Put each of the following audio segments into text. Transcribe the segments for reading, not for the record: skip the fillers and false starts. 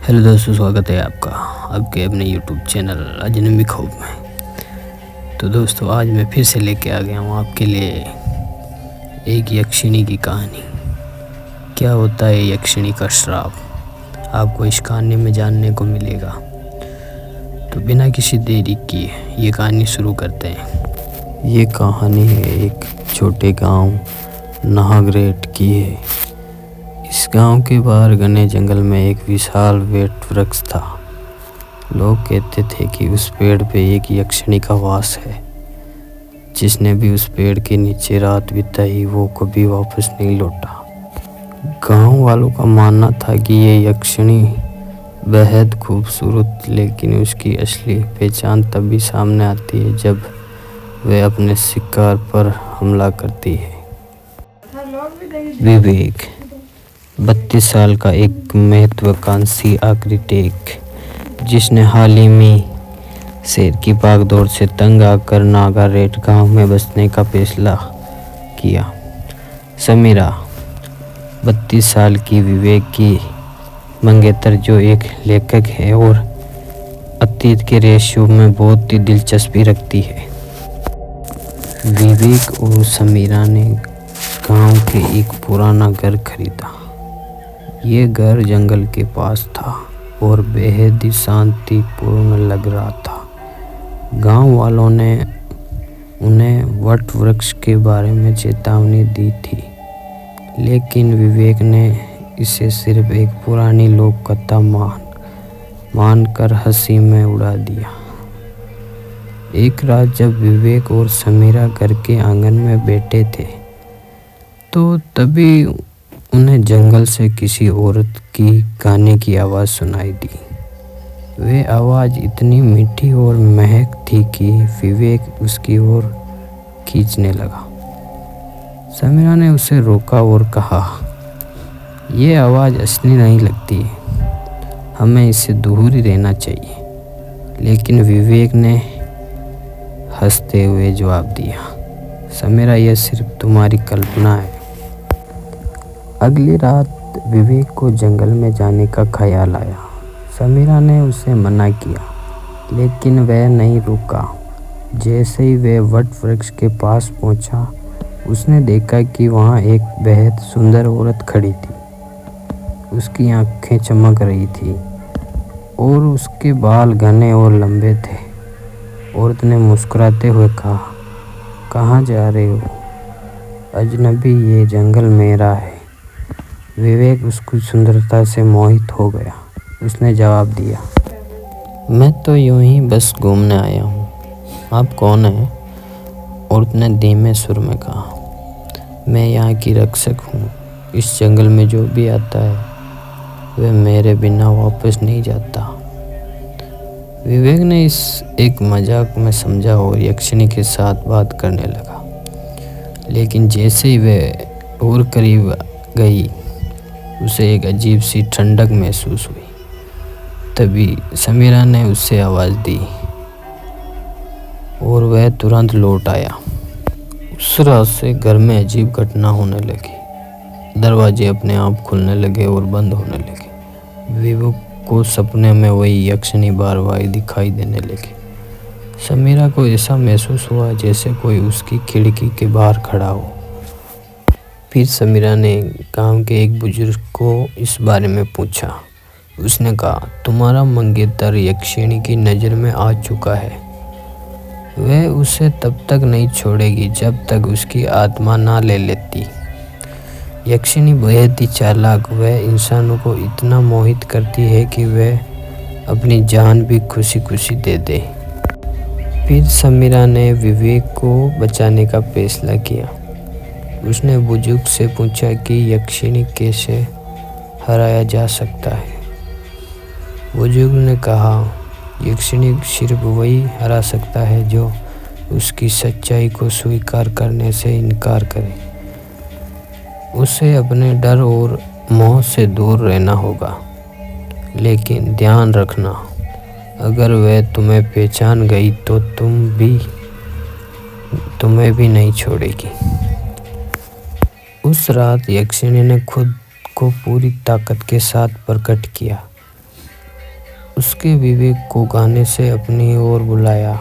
Hello दोस्तों, स्वागत है आपका आपके अपने यूट्यूब चैनल अजनबी खूब में। तो दोस्तों, आज मैं फिर से लेके आ गया हूँ आपके लिए एक यक्षिणी की कहानी। क्या होता है यक्षिणी का श्राप, आपको इस कहानी में जानने को मिलेगा। तो बिना किसी देरी किए ये कहानी शुरू करते हैं। ये कहानी है एक छोटे गांव नाहगरेट की है। इस गांव के बाहर घने जंगल में एक विशाल वट वृक्ष था। लोग कहते थे कि उस पेड़ पे एक यक्षिणी का वास है। जिसने भी उस पेड़ के नीचे रात बिताई वो कभी वापस नहीं लौटा। गांव वालों का मानना था कि ये यक्षिणी बेहद खूबसूरत, लेकिन उसकी असली पहचान तभी सामने आती है जब वह अपने शिकार पर हमला करती है। विवेक 32 साल का एक महत्वाकांक्षी आर्किटेक्ट, जिसने हाल ही में शहर की भागदौड़ से तंग आकर नागारेट गांव में बसने का फैसला किया। समीरा 32 साल की विवेक की मंगेतर, जो एक लेखक है और अतीत के रहस्यों में बहुत ही दिलचस्पी रखती है। विवेक और समीरा ने गांव के एक पुराना घर खरीदा। ये घर जंगल के पास था और बेहद ही शांतिपूर्ण लग रहा था। गांव वालों ने उन्हें वट वृक्ष के बारे में चेतावनी दी थी, लेकिन विवेक ने इसे सिर्फ एक पुरानी लोक कथा मानकर हंसी में उड़ा दिया। एक रात जब विवेक और समीरा घर के आंगन में बैठे थे तो तभी उन्हें जंगल से किसी औरत की गाने की आवाज़ सुनाई दी। वह आवाज़ इतनी मीठी और महक थी कि विवेक उसकी ओर खींचने लगा। समीरा ने उसे रोका और कहा, यह आवाज़ असली नहीं लगती, हमें इससे दूर ही रहना चाहिए। लेकिन विवेक ने हंसते हुए जवाब दिया, समीरा, यह सिर्फ तुम्हारी कल्पना है। अगली रात विवेक को जंगल में जाने का ख्याल आया। समीरा ने उसे मना किया, लेकिन वह नहीं रुका। जैसे ही वह वट वृक्ष के पास पहुंचा, उसने देखा कि वहां एक बेहद सुंदर औरत खड़ी थी। उसकी आंखें चमक रही थी और उसके बाल घने और लंबे थे। औरत ने मुस्कुराते हुए कहा, कहाँ जा रहे हो? अजनबी, ये जंगल मेरा है। विवेक उसकी सुंदरता से मोहित हो गया। उसने जवाब दिया, मैं तो यूं ही बस घूमने आया हूँ, आप कौन हैं? औरत ने धीमे सुर में कहा, मैं यहाँ की रक्षक हूँ। इस जंगल में जो भी आता है वह मेरे बिना वापस नहीं जाता। विवेक ने इस एक मजाक में समझा और यक्षिणी के साथ बात करने लगा। लेकिन जैसे ही वह और करीब गई, उसे एक अजीब सी ठंडक महसूस हुई। तभी समीरा ने उससे आवाज़ दी और वह तुरंत लौट आया। उस रात से घर में अजीब घटना होने लगी। दरवाजे अपने आप खुलने लगे और बंद होने लगे। विवेक को सपने में वही यक्षिणी बार बार दिखाई देने लगी। समीरा को ऐसा महसूस हुआ जैसे कोई उसकी खिड़की के बाहर खड़ा हो। फिर समीरा ने गांव के एक बुजुर्ग को इस बारे में पूछा। उसने कहा, तुम्हारा मंगेतर यक्षिणी की नज़र में आ चुका है। वह उसे तब तक नहीं छोड़ेगी जब तक उसकी आत्मा ना ले लेती। यक्षिणी बेहद ही चालाक, वह इंसानों को इतना मोहित करती है कि वह अपनी जान भी खुशी खुशी दे दे। फिर समीरा ने विवेक को बचाने का फैसला किया। उसने बुजुर्ग से पूछा कि यक्षिणी कैसे हराया जा सकता है। बुजुर्ग ने कहा, यक्षिणी सिर्फ वही हरा सकता है जो उसकी सच्चाई को स्वीकार करने से इनकार करे। उसे अपने डर और मोह से दूर रहना होगा। लेकिन ध्यान रखना, अगर वह तुम्हें पहचान गई तो तुम्हें भी नहीं छोड़ेगी। उस रात यक्षिणी ने खुद को पूरी ताकत के साथ प्रकट किया। उसके विवेक को गाने से अपनी ओर बुलाया।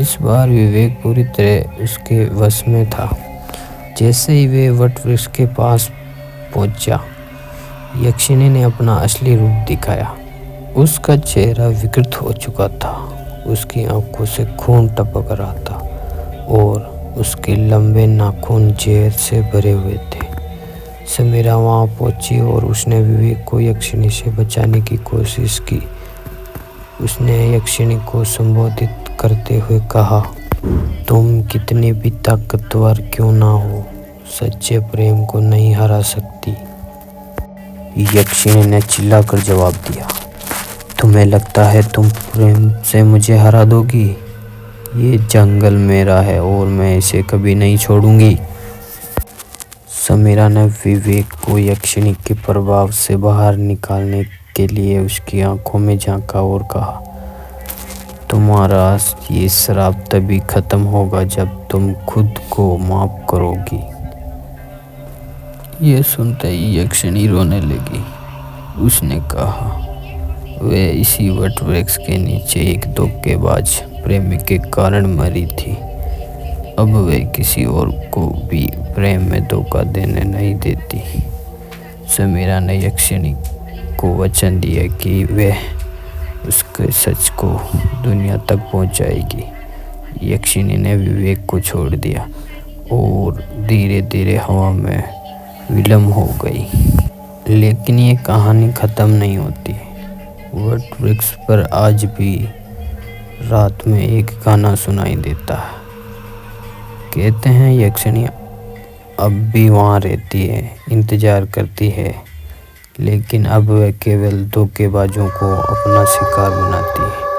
इस बार विवेक पूरी तरह उसके वश में था। जैसे ही वे वट वृक्ष के पास पहुंचा, यक्षिणी ने अपना असली रूप दिखाया। उसका चेहरा विकृत हो चुका था, उसकी आंखों से खून टपक रहा था और उसके लंबे नाखून जहर से भरे हुए थे। समीरा वहां पहुंची और उसने विवेक को यक्षिणी से बचाने की कोशिश की। उसने यक्षिणी को संबोधित करते हुए कहा, तुम कितनी भी ताकतवर क्यों ना हो, सच्चे प्रेम को नहीं हरा सकती। यक्षिणी ने चिल्लाकर जवाब दिया, तुम्हें लगता है तुम प्रेम से मुझे हरा दोगी? ये जंगल मेरा है और मैं इसे कभी नहीं छोड़ूंगी। समीरा ने विवेक को यक्षिणी के प्रभाव से बाहर निकालने के लिए उसकी आंखों में झांका और कहा, तुम्हारा ये श्राप तभी खत्म होगा जब तुम खुद को माफ करोगी। ये सुनते ही यक्षिणी रोने लगी। उसने कहा, वे इसी वट वृक्ष के नीचे एक धोखेबाज प्रेमी के कारण मरी थी। अब वे किसी और को भी प्रेम में धोखा देने नहीं देती। समीरा ने यक्षिणी को वचन दिया कि वह उसके सच को दुनिया तक पहुंचाएगी। यक्षिणी ने विवेक को छोड़ दिया और धीरे धीरे हवा में विलीन हो गई। लेकिन ये कहानी ख़त्म नहीं होती। वट वृक्ष पर आज भी रात में एक गाना सुनाई देता है। कहते हैं यक्षिणी अब भी वहाँ रहती है, इंतज़ार करती है, लेकिन अब वह केवल धोखेबाजों को अपना शिकार बनाती है।